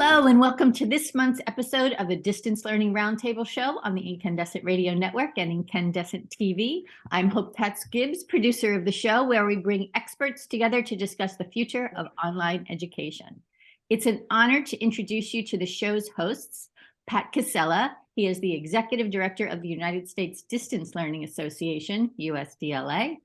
Hello, and welcome to this month's episode of the Distance Learning Roundtable show on the Incandescent Radio Network and Incandescent TV. I'm Hope Tatz-Gibbs, producer of the show, where we bring experts together to discuss the future of online education. It's an honor to introduce you to the show's hosts, Pat Cassella. He is the Executive Director of the United States Distance Learning Association, USDLA,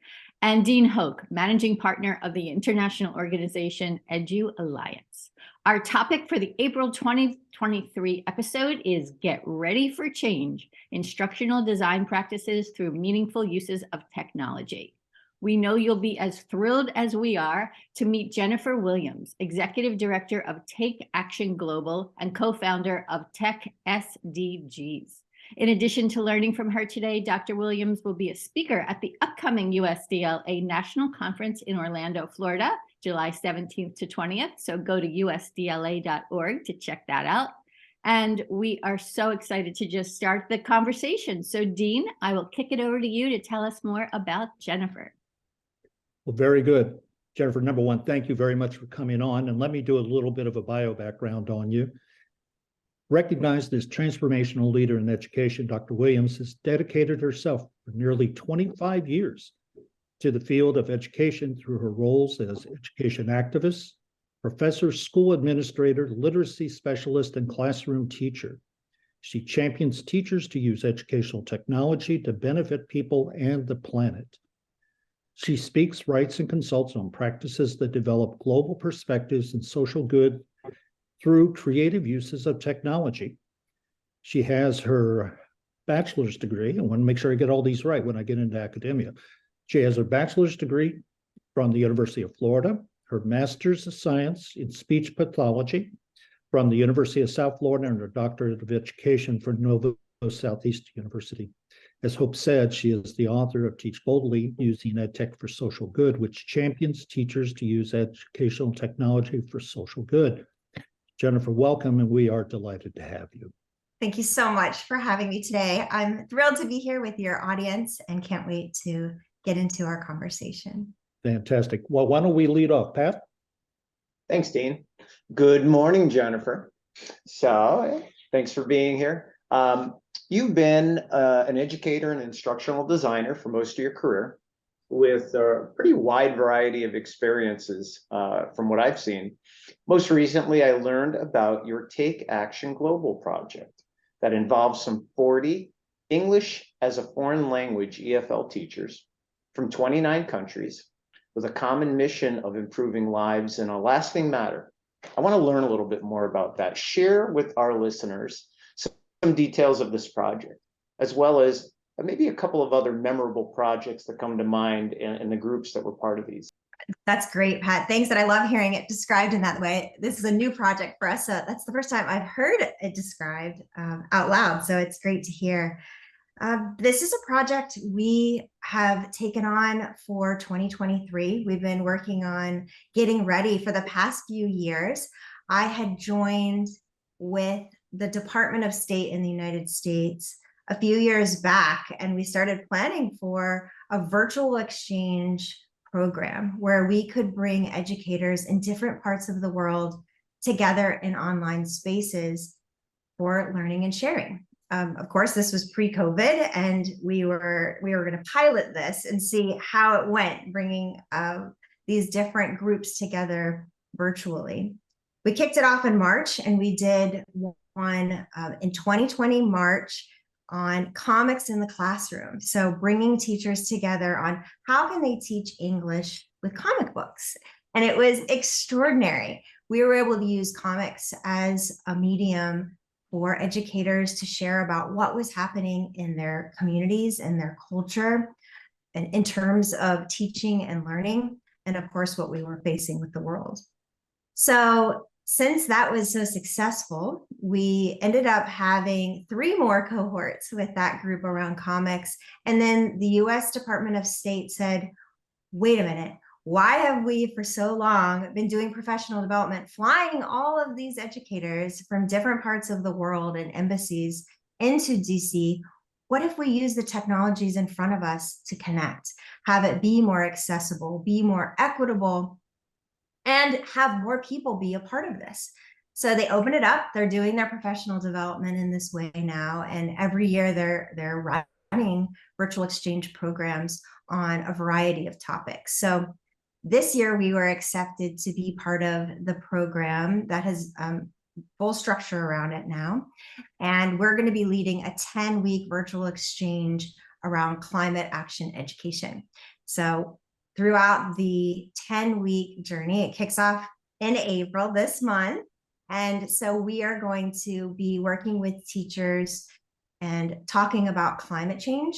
and Dean Hoke, Managing Partner of the international organization Edu Alliance. Our topic for the April 2023 episode is Get Ready for Change, Instructional Design Practices Through Meaningful Uses of Technology. We know you'll be as thrilled as we are to meet Jennifer Williams, Executive Director of Take Action Global and co-founder of Tech SDGs. In addition to learning from her today, Dr. Williams will be a speaker at the upcoming USDLA National Conference in Orlando, Florida, July 17th to 20th. So go to usdla.org to check that out. And we are so excited to just start the conversation. So Dean, I will kick it over to you to tell us more about Jennifer. Well, very good. Jennifer, number one, thank you very much for coming on. And let me do a little bit of a bio background on you. Recognized as transformational leader in education, Dr. Williams has dedicated herself for nearly 25 years to the field of education through her roles as education activist, professor, school administrator, literacy specialist, and classroom teacher. She champions teachers to use educational technology to benefit people and the planet. She speaks, writes, and consults on practices that develop global perspectives and social good through creative uses of technology. She has her bachelor's degree. I want to make sure I get all these right when I get into academia. She has her bachelor's degree from the University of Florida, her master's of science in speech pathology from the University of South Florida, and her doctorate of education from Nova Southeast University. As Hope said, she is the author of Teach Boldly, Using EdTech for Social Good, which champions teachers to use educational technology for social good. Jennifer, welcome, and we are delighted to have you. Thank you so much for having me today. I'm thrilled to be here with your audience and can't wait to get into our conversation. Fantastic. Well, why don't we lead off, Pat? Thanks, Dean. Good morning, Jennifer. So, thanks for being here. You've been an educator and instructional designer for most of your career with a pretty wide variety of experiences from what I've seen. Most recently, I learned about your Take Action Global project that involves some 40 English as a foreign language EFL teachers from 29 countries with a common mission of improving lives in a lasting manner. I want to learn a little bit more about that. Share with our listeners some details of this project, as well as maybe a couple of other memorable projects that come to mind in the groups that were part of these. That's great, Pat. Thanks. And I love hearing it described in that way. This is a new project for us. So that's the first time I've heard it described out loud. So it's great to hear. This is a project we have taken on for 2023. We've been working on getting ready for the past few years. I had joined with the Department of State in the United States a few years back, and we started planning for a virtual exchange program where we could bring educators in different parts of the world together in online spaces for learning and sharing. Of course, this was pre-COVID, and we were going to pilot this and see how it went, bringing these different groups together virtually. We kicked it off in March, and we did one in 2020 March on comics in the classroom. So bringing teachers together on how can they teach English with comic books. And it was extraordinary. We were able to use comics as a medium for educators to share about what was happening in their communities and their culture, and in terms of teaching and learning, and of course, what we were facing with the world. So since that was so successful, we ended up having 3 more cohorts with that group around comics. And then the US Department of State said, wait a minute, why have we for so long been doing professional development, flying all of these educators from different parts of the world and embassies into DC? What if we use the technologies in front of us to connect, have it be more accessible, be more equitable, and have more people be a part of this? So they open it up. They're doing their professional development in this way now. And every year they're running virtual exchange programs on a variety of topics. So this year we were accepted to be part of the program that has full structure around it now. And we're going to be leading a 10-week virtual exchange around climate action education. So throughout the 10-week journey, it kicks off in April this month. And so we are going to be working with teachers and talking about climate change.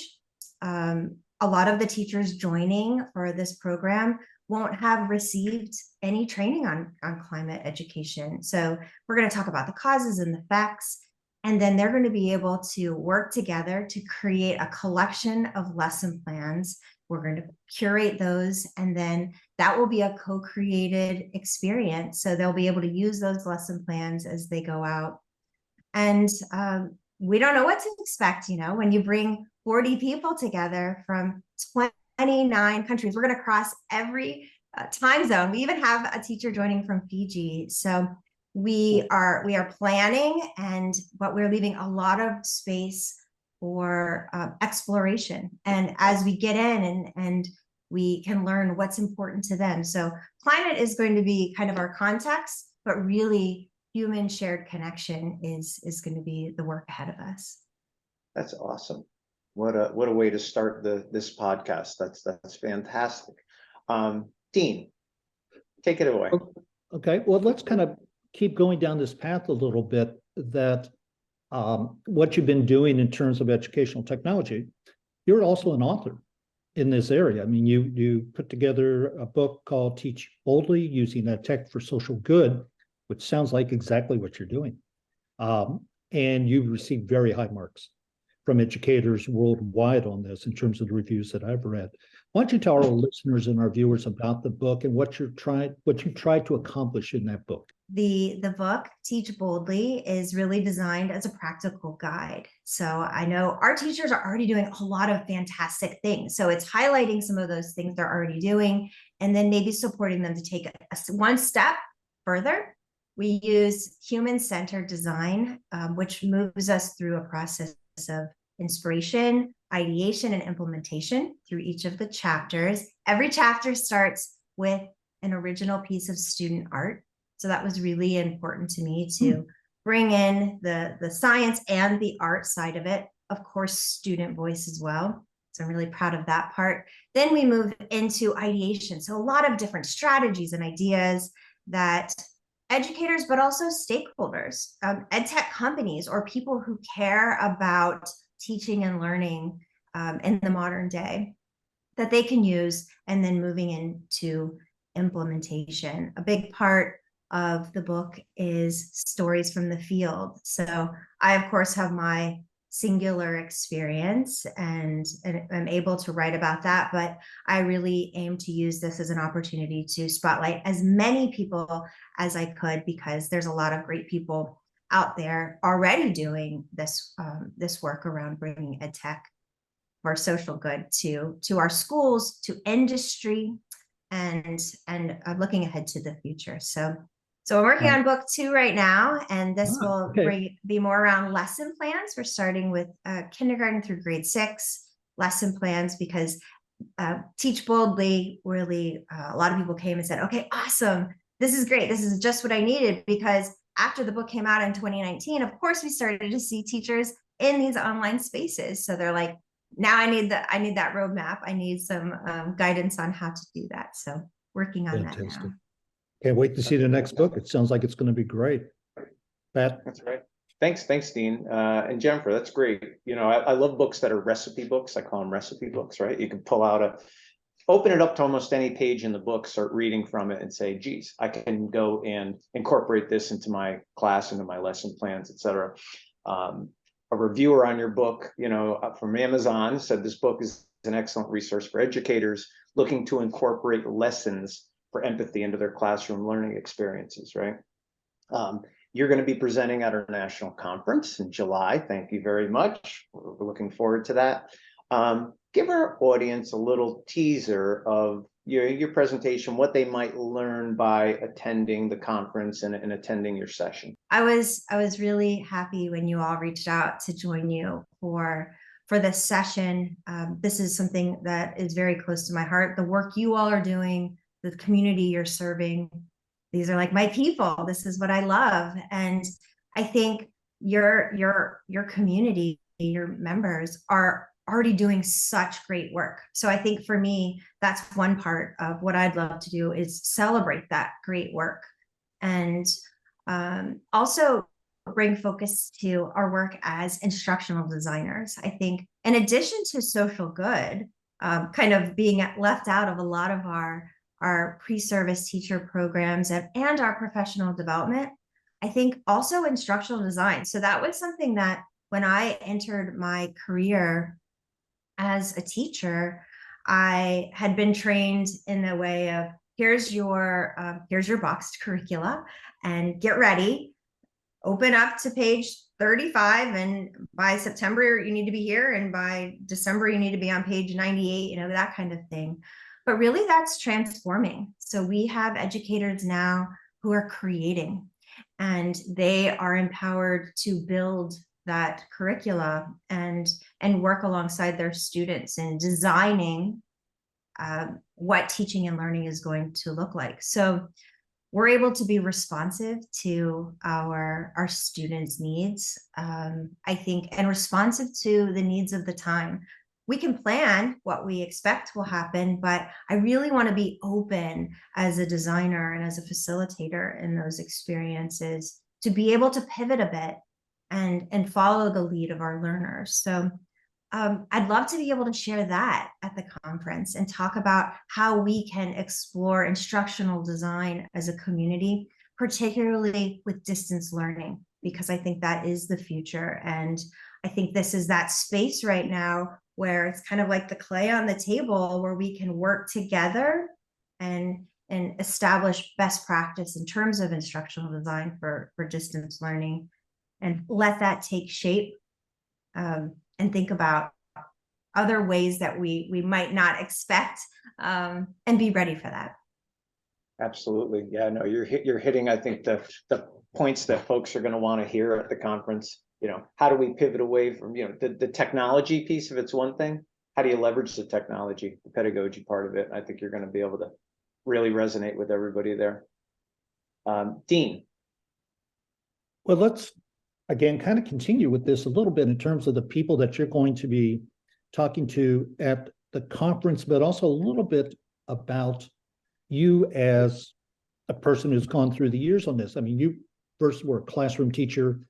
A lot of the teachers joining for this program won't have received any training on climate education. So we're going to talk about the causes and the effects, and then they're going to be able to work together to create a collection of lesson plans. We're going to curate those, and then that will be a co-created experience. So they'll be able to use those lesson plans as they go out. And we don't know what to expect, you know, when you bring 40 people together from 29 countries. We're going to cross every time zone. We even have a teacher joining from Fiji. So we are planning, but we're leaving a lot of space for exploration. And as we get in and we can learn what's important to them. So climate is going to be kind of our context, but really human shared connection is going to be the work ahead of us. That's awesome. What a way to start this podcast. That's fantastic. Dean, take it away. Okay, well, let's kind of keep going down this path a little bit, that what you've been doing in terms of educational technology. You're also an author in this area. I mean, you put together a book called Teach Boldly, Using That Tech for Social Good, which sounds like exactly what you're doing. And you've received very high marks from educators worldwide on this in terms of the reviews that I've read. Why don't you tell our listeners and our viewers about the book and what you tried to accomplish in that book? The book, Teach Boldly, is really designed as a practical guide. So I know our teachers are already doing a lot of fantastic things. So it's highlighting some of those things they're already doing, and then maybe supporting them to take one step further. We use human-centered design, which moves us through a process of inspiration, ideation, and implementation through each of the chapters. Every chapter starts with an original piece of student art. So that was really important to me to bring in the science and the art side of it. Of course, student voice as well. So I'm really proud of that part. Then we move into ideation. So a lot of different strategies and ideas that educators, but also stakeholders, ed tech companies, or people who care about teaching and learning in the modern day, that they can use, and then moving into implementation. A big part of the book is stories from the field. So I, of course, have my singular experience and I'm able to write about that, but I really aim to use this as an opportunity to spotlight as many people as I could, because there's a lot of great people out there already doing this work around bringing ed tech for social good to our schools, to industry, and looking ahead to the future. So I'm working on book 2 right now, and this will be more around lesson plans. We're starting with kindergarten through grade 6 lesson plans, because Teach Boldly really, a lot of people came and said, okay, awesome. This is great. This is just what I needed, because after the book came out in 2019, of course, we started to see teachers in these online spaces. So they're like, now I need that roadmap. I need some guidance on how to do that. So working on that now. Can't wait to see the next book. It sounds like it's going to be great. Pat? That's right. Thanks, Dean. And Jennifer, that's great. You know, I love books that are recipe books. I call them recipe books, right? You can pull out open it up to almost any page in the book, start reading from it and say, geez, I can go and incorporate this into my class, into my lesson plans, et cetera. A reviewer on your book, you know, from Amazon said this book is an excellent resource for educators looking to incorporate lessons for empathy into their classroom learning experiences, right? You're going to be presenting at our national conference in July. Thank you very much. We're looking forward to that. Give our audience a little teaser of your presentation, what they might learn by attending the conference and attending your session. I was really happy when you all reached out to join you for this session. This is something that is very close to my heart. The work you all are doing, the community you're serving, these are like my people. This is what I love. And I think your community, your members are already doing such great work. So I think for me, that's one part of what I'd love to do is celebrate that great work. And also bring focus to our work as instructional designers. I think in addition to social good, kind of being left out of a lot of our pre-service teacher programs and our professional development, I think also instructional design. So that was something that when I entered my career as a teacher, I had been trained in the way of here's your boxed curricula and get ready, open up to page 35, and by September you need to be here, and by December you need to be on page 98, you know, that kind of thing. But really that's transforming. So we have educators now who are creating, and they are empowered to build that curricula and work alongside their students in designing what teaching and learning is going to look like. So we're able to be responsive to our students' needs, I think, and responsive to the needs of the time. We can plan what we expect will happen, but I really want to be open as a designer and as a facilitator in those experiences to be able to pivot a bit and follow the lead of our learners. So I'd love to be able to share that at the conference and talk about how we can explore instructional design as a community, particularly with distance learning, because I think that is the future. And I think this is that space right now where it's kind of like the clay on the table where we can work together and establish best practice in terms of instructional design for distance learning, and let that take shape, and think about other ways that we might not expect, and be ready for that. Absolutely. Yeah, no, you're hitting, I think, the points that folks are going to want to hear at the conference. You know, how do we pivot away from, you know, the technology piece of it's one thing. How do you leverage the technology, the pedagogy part of it? I think you're going to be able to really resonate with everybody there. Dean. Well, let's again kind of continue with this a little bit in terms of the people that you're going to be talking to at the conference, but also a little bit about you as a person who's gone through the years on this. I mean, you first were a classroom teacher,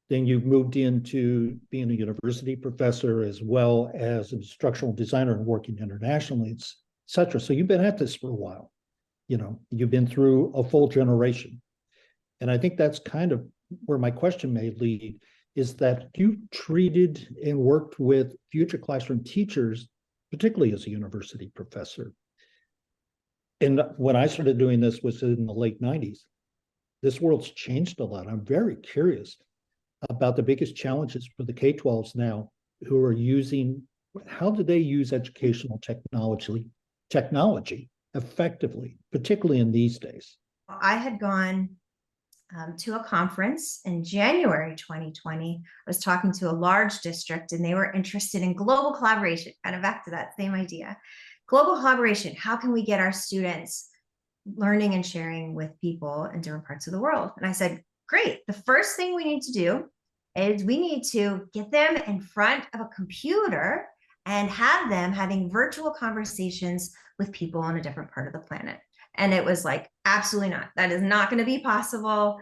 then you moved into being a university professor as well as an instructional designer and working internationally, et cetera. So you've been at this for a while. You know, you've been through a full generation. And I think that's kind of where my question may lead, is that you treated and worked with future classroom teachers, particularly as a university professor. And when I started doing this was in the late 90s. This world's changed a lot. I'm very curious about the biggest challenges for the K-12s now who are using, how do they use educational technology effectively, particularly in these days? I had gone to a conference in January 2020. I was talking to a large district and they were interested in global collaboration, kind of back to that same idea. Global collaboration, how can we get our students learning and sharing with people in different parts of the world? And I said, great, the first thing we need to do is we need to get them in front of a computer and have them having virtual conversations with people on a different part of the planet. And it was like, absolutely not. That is not going to be possible.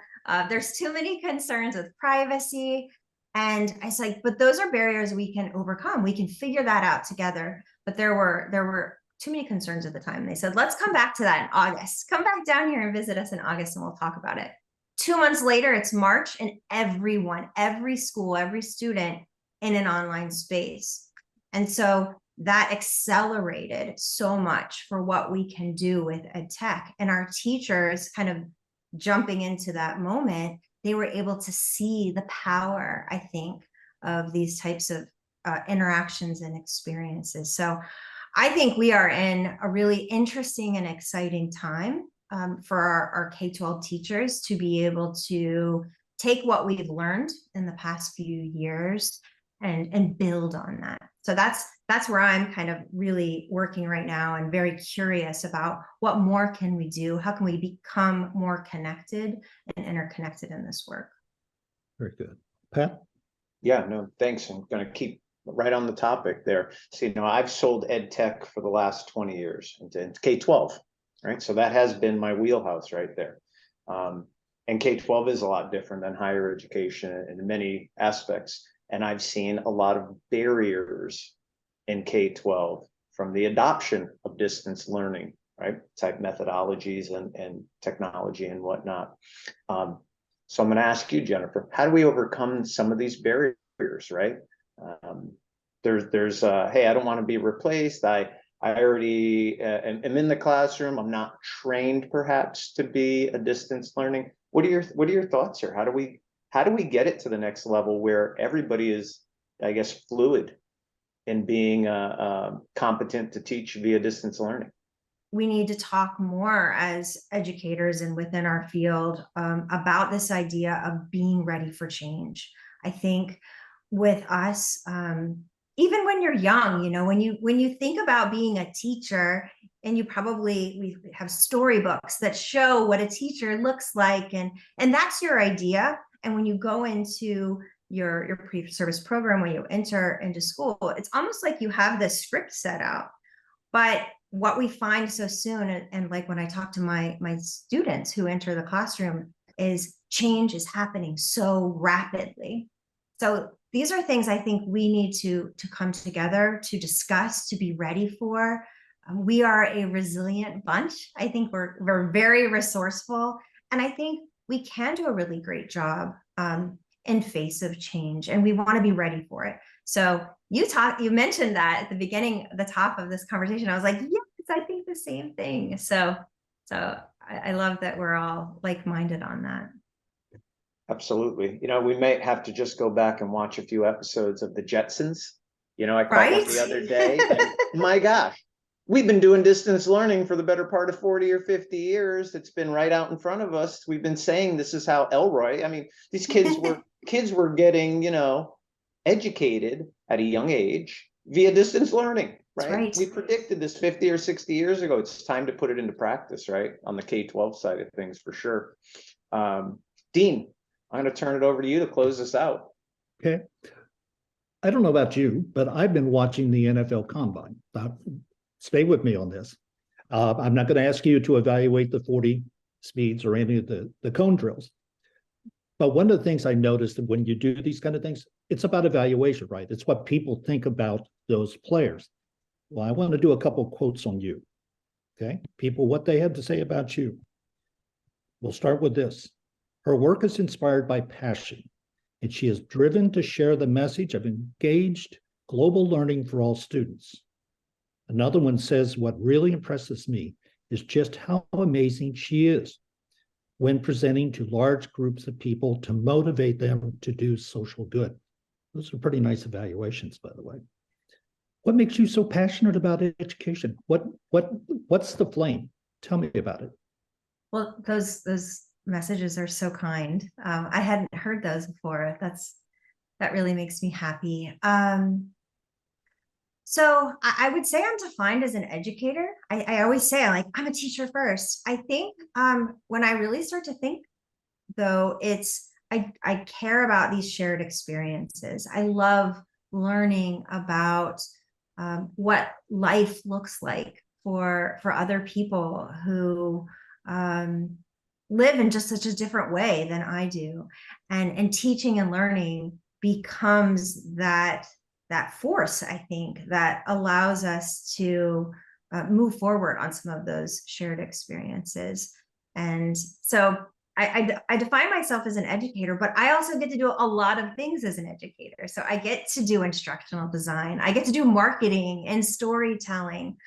There's too many concerns with privacy. And I was like, but those are barriers we can overcome. We can figure that out together. But there were too many concerns at the time. They said, let's come back to that in August. Come back down here and visit us in August and we'll talk about it. 2 months later, it's March, and everyone, every school, every student in an online space. And so that accelerated so much for what we can do with ed tech. And our teachers kind of jumping into that moment, they were able to see the power, I think, of these types of interactions and experiences. So I think we are in a really interesting and exciting time for our K-12 teachers to be able to take what we've learned in the past few years and build on that. So that's where I'm kind of really working right now and very curious about what more can we do? How can we become more connected and interconnected in this work? Very good. Pat? Yeah, no, thanks. I'm going to keep right on the topic there. So, I've sold ed tech for the last 20 years into K-12, right? So that has been my wheelhouse right there. And K-12 is a lot different than higher education in many aspects. And I've seen a lot of barriers in K-12 from the adoption of distance learning, right? Type methodologies and technology and whatnot. So I'm going to ask you, Jennifer, how do we overcome some of these barriers, right? There's hey, I don't want to be replaced. I already am in the classroom. I'm not trained perhaps to be a distance learning. What are your thoughts here? How do we get it to the next level where everybody is, I guess, fluid in being competent to teach via distance learning? We need to talk more as educators and within our field about this idea of being ready for change. I think with us, even when you're young, when you think about being a teacher, and we have storybooks that show what a teacher looks like, and that's your idea. And when you go into your pre-service program, when you enter into school, it's almost like you have this script set out. But what we find so soon, and like when I talk to my students who enter the classroom, is change is happening so rapidly. So these are things I think we need to come together to discuss, to be ready for. We are a resilient bunch. I think we're very resourceful, and I think we can do a really great job in face of change, and we want to be ready for it. So you mentioned that at the beginning, the top of this conversation. I was like, yes, I think the same thing. So I love that we're all like-minded on that. Absolutely. We might have to just go back and watch a few episodes of the Jetsons. I caught Right? one the other day. And my gosh, we've been doing distance learning for the better part of 40 or 50 years. It's been right out in front of us. We've been saying this is how Elroy, these kids were getting, educated at a young age via distance learning, right? Right. We predicted this 50 or 60 years ago. It's time to put it into practice, right? On the K-12 side of things, for sure. Dean, I'm going to turn it over to you to close this out. Okay. I don't know about you, but I've been watching the NFL Combine. Stay with me on this. I'm not going to ask you to evaluate the 40 speeds or any of the cone drills. But one of the things I noticed that when you do these kind of things, it's about evaluation, right? It's what people think about those players. Well, I want to do a couple quotes on you. Okay. People, what they had to say about you. We'll start with this. Her work is inspired by passion, and she is driven to share the message of engaged global learning for all students. Another one says, what really impresses me is just how amazing she is when presenting to large groups of people to motivate them to do social good. Those are pretty nice evaluations, by the way. What makes you so passionate about education? What's the flame? Tell me about it. Well, those messages are so kind. I hadn't heard those before. That really makes me happy. So I would say I'm defined as an educator. I always say I'm a teacher first. I think when I really start to think, though, I care about these shared experiences. I love learning about what life looks like for other people who live in just such a different way than I do. And teaching and learning becomes that force, I think, that allows us to move forward on some of those shared experiences. And so I define myself as an educator, but I also get to do a lot of things as an educator. So I get to do instructional design. I get to do marketing and storytelling,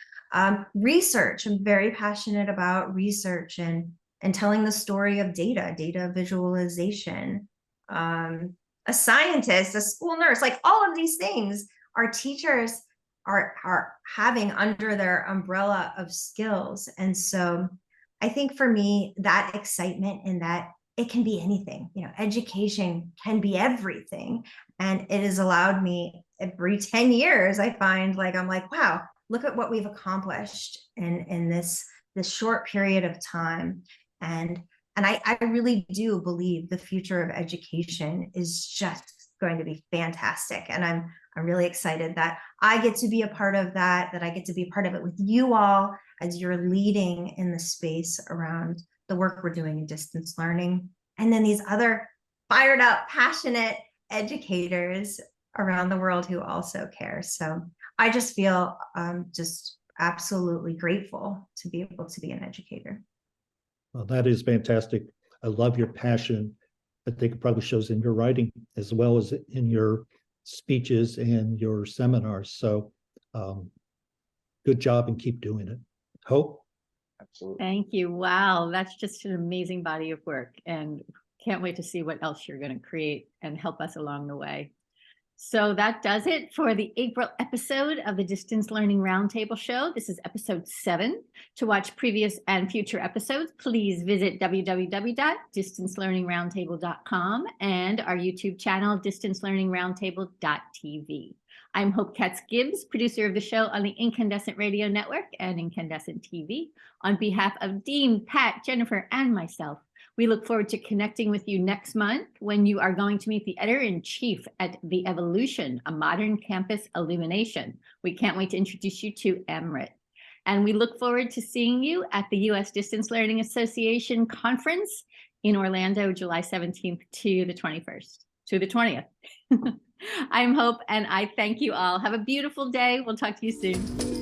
research. I'm very passionate about research and telling the story of data visualization, a scientist, a school nurse, like all of these things. Our teachers are having under their umbrella of skills. And so I think for me, that excitement in that it can be anything, education can be everything. And it has allowed me every 10 years, I find I'm like, wow, look at what we've accomplished in this short period of time. And I really do believe the future of education is just going to be fantastic. And I'm really excited that I get to be a part of that I get to be a part of it with you all as you're leading in the space around the work we're doing in distance learning. And then these other fired up, passionate educators around the world who also care. So I just feel just absolutely grateful to be able to be an educator. Well, that is fantastic. I love your passion. I think it probably shows in your writing as well as in your speeches and your seminars. So good job and keep doing it. Hope? Absolutely. Thank you. Wow, that's just an amazing body of work, and can't wait to see what else you're going to create and help us along the way. So that does it for the April episode of the Distance Learning Roundtable Show. This is episode 7. To watch previous and future episodes, please visit www.distancelearningroundtable.com and our YouTube channel, distancelearningroundtable.tv. I'm Hope Katz-Gibbs, producer of the show on the Incandescent Radio Network and Incandescent TV. On behalf of Dean, Pat, Jennifer, and myself, we look forward to connecting with you next month when you are going to meet the editor-in-chief at The Evolution, a modern campus illumination. We can't wait to introduce you to Emrit. And we look forward to seeing you at the U.S. Distance Learning Association Conference in Orlando, July 17th to the 21st, to the 20th. I'm Hope, and I thank you all. Have a beautiful day. We'll talk to you soon.